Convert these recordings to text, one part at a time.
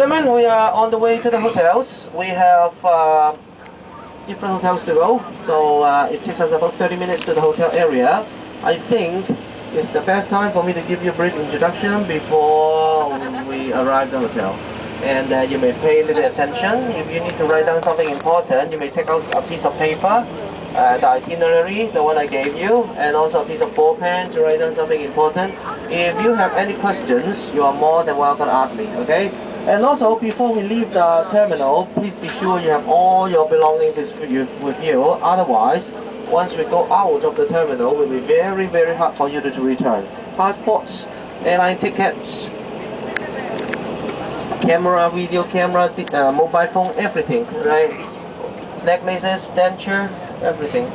gentlemen, we are on the way to the hotels. We have different hotels to go, so it takes us about 30 minutes to the hotel area. I think it's the best time for me to give you a brief introduction before we arrive at the hotel. And you may pay a little attention. If you need to write down something important, you may take out a piece of paper, the itinerary, the one I gave you, and also a piece of ball pen to write down something important. If you have any questions, you are more than welcome to ask me, okay? And also, before we leave the terminal, please be sure you have all your belongings with you. Otherwise, once we go out of the terminal, it will be very, very hard for you to return. Passports, airline tickets, camera, video camera, mobile phone, everything, right? Necklaces, denture, everything.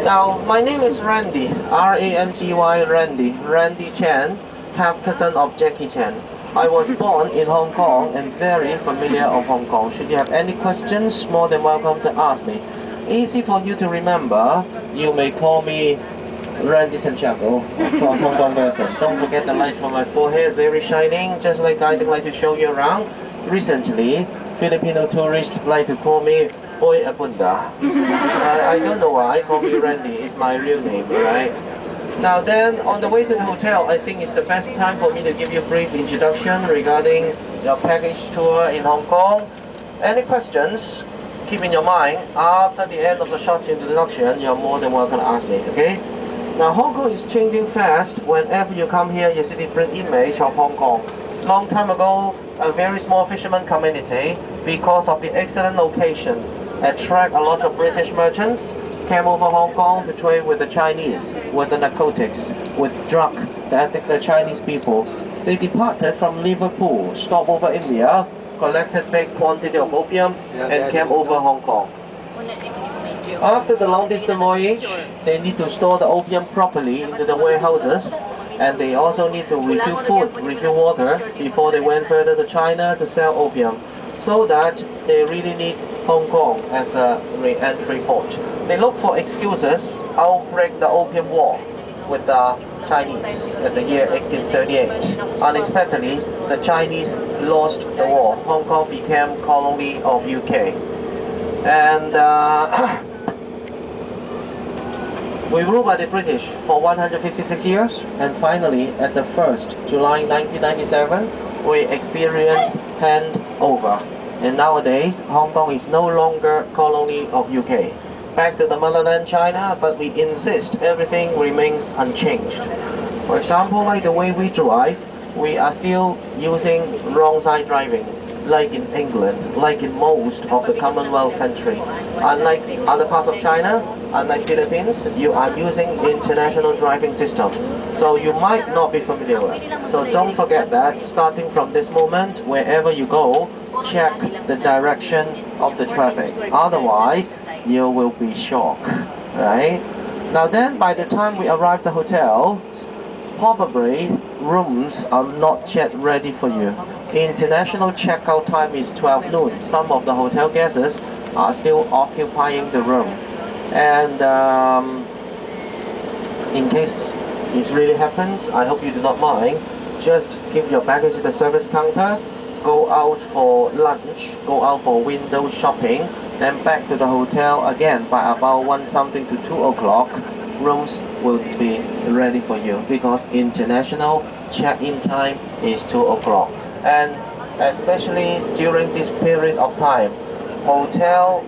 Now, my name is Randy, R-A-N-D-Y, Randy Chan, half cousin of Jackie Chan. I was born in Hong Kong and very familiar of Hong Kong. Should you have any questions, more than welcome to ask me. Easy for you to remember, you may call me Randy Santiago, of course, Hong Kong person. Don't forget the light from my forehead, very shining, just like I like to show you around. Recently, Filipino tourists like to call me Boy Abunda. I don't know why, call me Randy, it's my real name, right? Now then, on the way to the hotel, I think it's the best time for me to give you a brief introduction regarding your package tour in Hong Kong. Any questions, keep in your mind, after the end of the short introduction, you're more than welcome to ask me, okay? Now, Hong Kong is changing fast. Whenever you come here, you see different image of Hong Kong. Long time ago, a very small fisherman community, because of the excellent location, attract a lot of British merchants, came over Hong Kong to trade with the Chinese, with the narcotics, with drug, the Chinese people. They departed from Liverpool, stopped over India, collected big quantity of opium, and came over Hong Kong. After the long distance voyage, they need to store the opium properly into the warehouses, and they also need to refill food, refill water, before they went further to China to sell opium. So that they really need Hong Kong as the re-entry port. They look for excuses, outbreak the Opium War with the Chinese in the year 1838. Unexpectedly, the Chinese lost the war. Hong Kong became colony of UK. And we ruled by the British for 156 years, and finally, at the 1st July 1997, we experienced handover. And nowadays, Hong Kong is no longer colony of UK. Back to the motherland China, but we insist everything remains unchanged. For example, like the way we drive, we are still using wrong side driving, like in England, like in most of the Commonwealth country. Unlike other parts of China, unlike Philippines, you are using international driving system. So you might not be familiar with. So don't forget that, starting from this moment, wherever you go, check the direction of the traffic. Otherwise, you will be shocked, right? Now then, by the time we arrive at the hotel, probably rooms are not yet ready for you. International checkout time is 12 noon. Some of the hotel guests are still occupying the room. And in case this really happens, I hope you do not mind, just keep your baggage at the service counter, go out for lunch, go out for window shopping, then back to the hotel again by about 1 something to 2 o'clock. Rooms will be ready for you because international check-in time is 2 o'clock. And especially during this period of time, hotel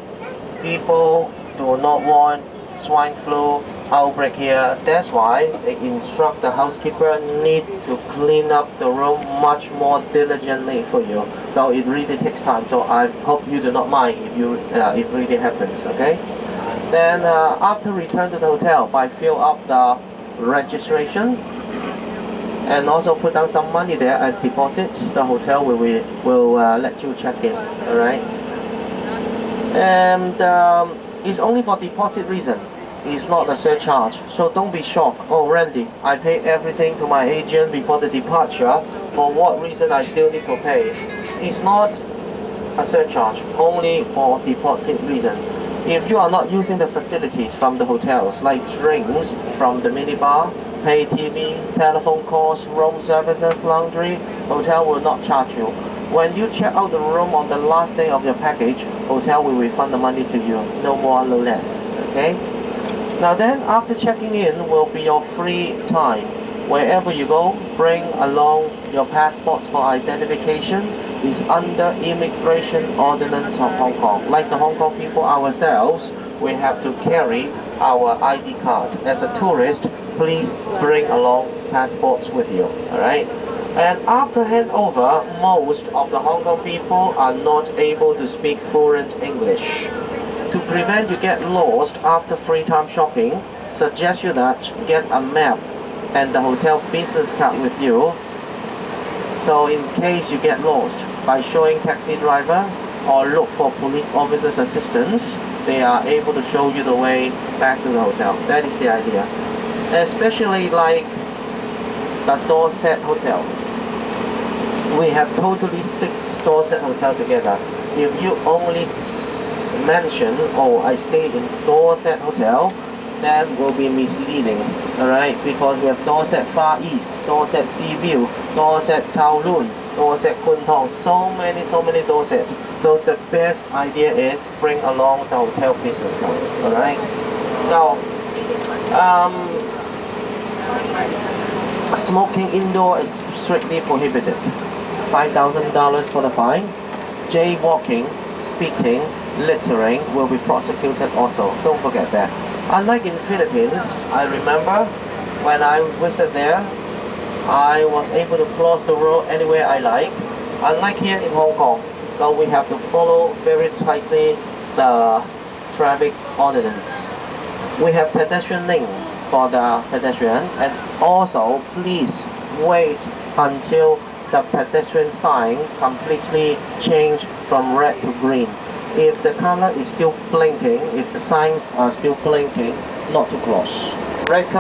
people do not want swine flu outbreak here. That's why they instruct the housekeeper need to clean up the room much more diligently for you. So it really takes time. So I hope you do not mind if it really happens. Okay. Then after return to the hotel, by fill up the registration and also put down some money there as deposit. The hotel will let you check in. All right. And it's only for deposit reason. It's not a surcharge, so don't be shocked. Oh, Randy, I pay everything to my agent before the departure. For what reason I still need to pay? It's not a surcharge, only for deposit reason. If you are not using the facilities from the hotels, like drinks from the minibar, pay TV, telephone calls, room services, laundry, hotel will not charge you. When you check out the room on the last day of your package, hotel will refund the money to you. No more, no less. Okay? Now then, after checking in will be your free time. Wherever you go, bring along your passports for identification. Is under Immigration Ordinance of Hong Kong. Like the Hong Kong people ourselves, we have to carry our ID card. As a tourist, please bring along passports with you. Alright? And after handover, most of the Hong Kong people are not able to speak fluent English. To prevent you get lost after free time shopping, suggest you that get a map and the hotel business card with you. So in case you get lost, by showing taxi driver or look for police officers' assistance, they are able to show you the way back to the hotel. That is the idea. Especially like the Dorset Hotel. We have totally 6 Dorset Hotel together. If you only mention, oh, I stay in Dorset Hotel, that will be misleading, alright? Because we have Dorset Far East, Dorset Sea View, Dorset Kowloon, Dorset Kwun Tong, so many Dorset. So the best idea is bring along the hotel business card, alright? Now, smoking indoor is strictly prohibited. $5,000 for the fine. Jaywalking, spitting, littering will be prosecuted also. Don't forget that. Unlike in Philippines, I remember when I visited there, I was able to cross the road anywhere I like. Unlike here in Hong Kong, so we have to follow very tightly the traffic ordinance. We have pedestrian lanes for the pedestrian, and also please wait until the pedestrian sign completely change from red to green. If the color is still blinking, if the signs are still blinking, not to cross. Red